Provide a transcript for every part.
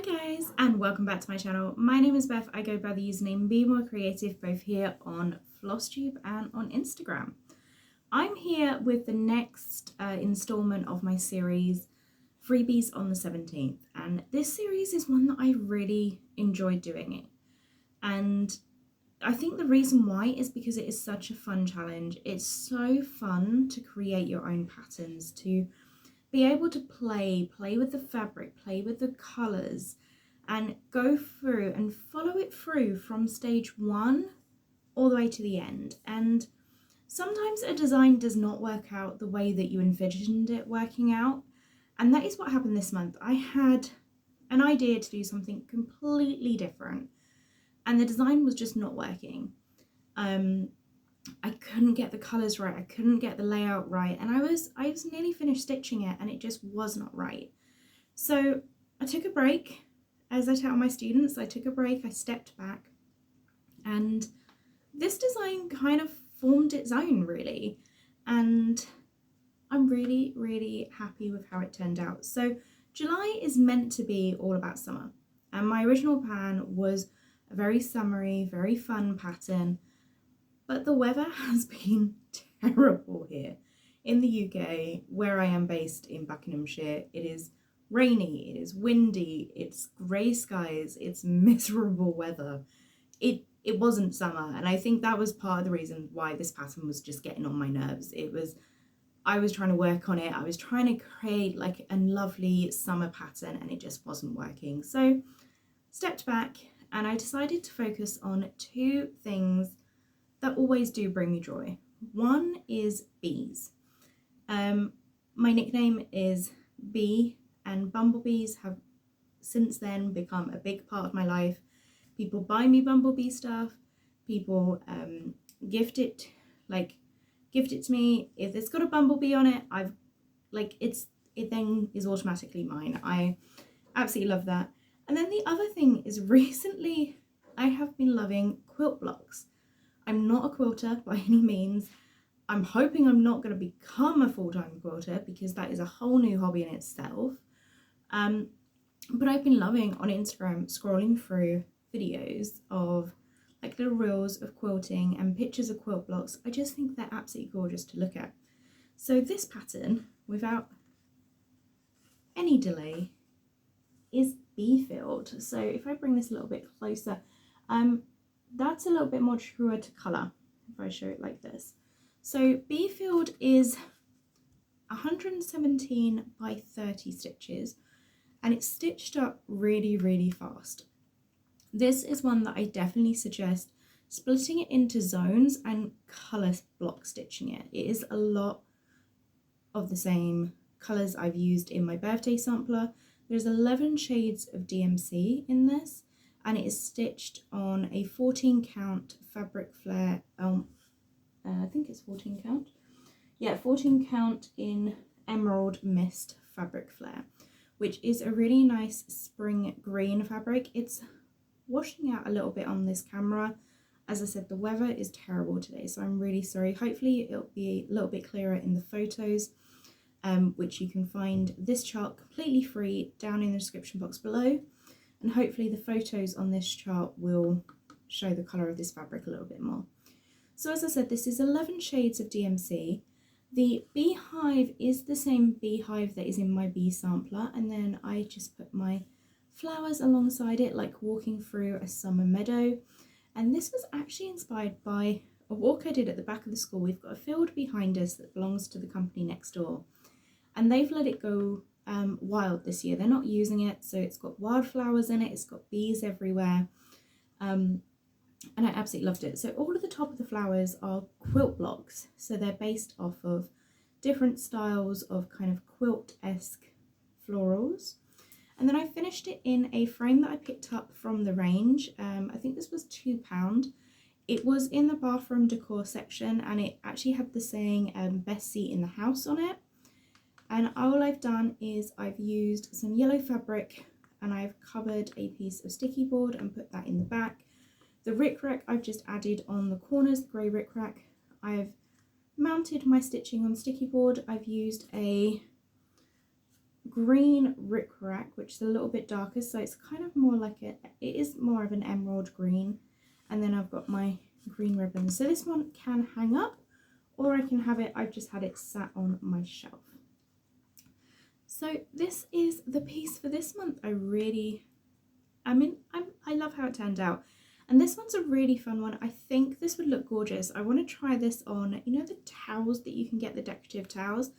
Hi guys, and welcome back to my channel. My name is Beth. I go by the username Be More Creative both here on Flosstube and on Instagram. I'm here with the next installment of my series Freebies on the 17th, and this series is one that I really enjoyed doing it. And I think the reason why is because it is such a fun challenge. It's so fun to create your own patterns, to be able to play with the fabric, play with the colours, and go through and follow it through from stage one all the way to the end. And sometimes a design does not work out the way that you envisioned it working out. And that is what happened this month. I had an idea to do something completely different, and the design was just not working. I couldn't get the colours right, I couldn't get the layout right, and I was nearly finished stitching it and it just was not right. So I took a break. As I tell my students, I took a break, I stepped back, and this design kind of formed its own really, and I'm really happy with how it turned out. So July is meant to be all about summer, and my original plan was a very summery, very fun pattern. But the weather has been terrible here in the UK, where I am based in Buckinghamshire. It is rainy, it is windy, it's grey skies, it's miserable weather. It wasn't summer, and I think that was part of the reason why this pattern was just getting on my nerves. I was trying to work on it, I was trying to create like a lovely summer pattern, and it just wasn't working. So stepped back and I decided to focus on two things that always do bring me joy. One is bees. My nickname is Bee, and bumblebees have since then become a big part of my life. People buy me bumblebee stuff, people gift it to me. If it's got a bumblebee on it, it then is automatically mine. I absolutely love that. And then the other thing is, recently I have been loving quilt blocks. I'm not a quilter by any means. I'm hoping I'm not going to become a full-time quilter, because that is a whole new hobby in itself. But I've been loving on Instagram scrolling through videos of like little reels of quilting and pictures of quilt blocks. I just think they're absolutely gorgeous to look at. So this pattern, without any delay, is Bee Field. So if I bring this a little bit closer, that's a little bit more truer to colour if I show it like this. So Bee Field is 117 by 30 stitches, and it's stitched up really fast. This is one that I definitely suggest splitting it into zones and colour block stitching it. It is a lot of the same colours I've used in my birthday sampler. There's 11 shades of DMC in this, and it is stitched on a 14 count fabric flare. I think it's 14 count. Yeah, 14 count in Emerald Mist fabric flare, which is a really nice spring green fabric. It's washing out a little bit on this camera. As I said, the weather is terrible today, so I'm really sorry. Hopefully it'll be a little bit clearer in the photos, which you can find this chart completely free down in the description box below. And hopefully the photos on this chart will show the colour of this fabric a little bit more. So as I said, this is 11 shades of DMC. The beehive is the same beehive that is in my bee sampler, and then I just put my flowers alongside it, like walking through a summer meadow. And this was actually inspired by a walk I did at the back of the school. We've got a field behind us that belongs to the company next door, and they've let it go wild this year. They're not using it, so it's got wildflowers in it, it's got bees everywhere, and I absolutely loved it. So all of the top of the flowers are quilt blocks, so they're based off of different styles of kind of quilt-esque florals. And then I finished it in a frame that I picked up from the range. I think this was £2. It was in the bathroom decor section, and it actually had the saying best seat in the house on it. And all I've done is I've used some yellow fabric, and I've covered a piece of sticky board and put that in the back. The rickrack I've just added on the corners, the grey rickrack. I've mounted my stitching on sticky board. I've used a green rickrack, which is a little bit darker, so it's kind of more like it is more of an emerald green. And then I've got my green ribbon. So this one can hang up, or I can have it, I've just had it sat on my shelf. So this is the piece for this month. I love how it turned out. And this one's a really fun one. I think this would look gorgeous. I want to try this on, you know, the towels that you can get, the decorative towels.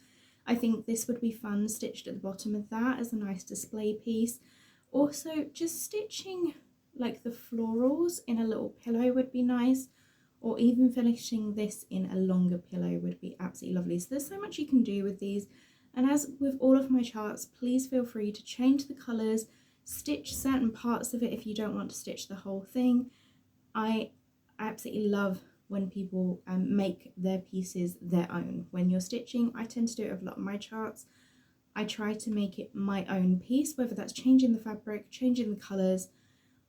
I think this would be fun stitched at the bottom of that as a nice display piece. Also, just stitching like the florals in a little pillow would be nice, or even finishing this in a longer pillow would be absolutely lovely. So there's so much you can do with these. And as with all of my charts, please feel free to change the colours, stitch certain parts of it if you don't want to stitch the whole thing. I absolutely love when people make their pieces their own. When you're stitching, I tend to do it with a lot of my charts. I try to make it my own piece, whether that's changing the fabric, changing the colours,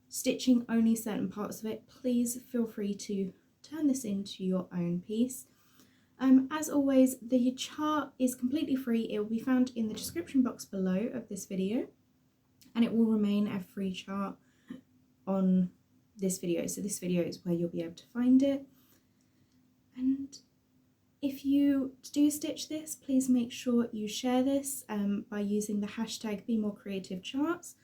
stitching only certain parts of it. Please feel free to turn this into your own piece. As always, the chart is completely free. It will be found in the description box below of this video, and it will remain a free chart on this video. So this video is where you'll be able to find it. And if you do stitch this, please make sure you share this by using the hashtag #BeMoreCreativeCharts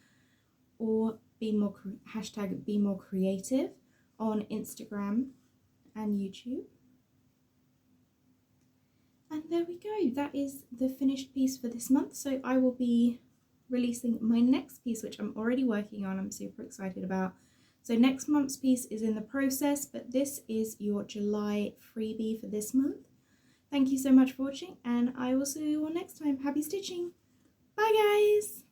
or hashtag #BeMoreCreative on Instagram and YouTube. And there we go, that is the finished piece for this month. So I will be releasing my next piece, which I'm already working on, I'm super excited about. So next month's piece is in the process, but this is your July freebie for this month. Thank you so much for watching, and I will see you all next time. Happy stitching! Bye guys!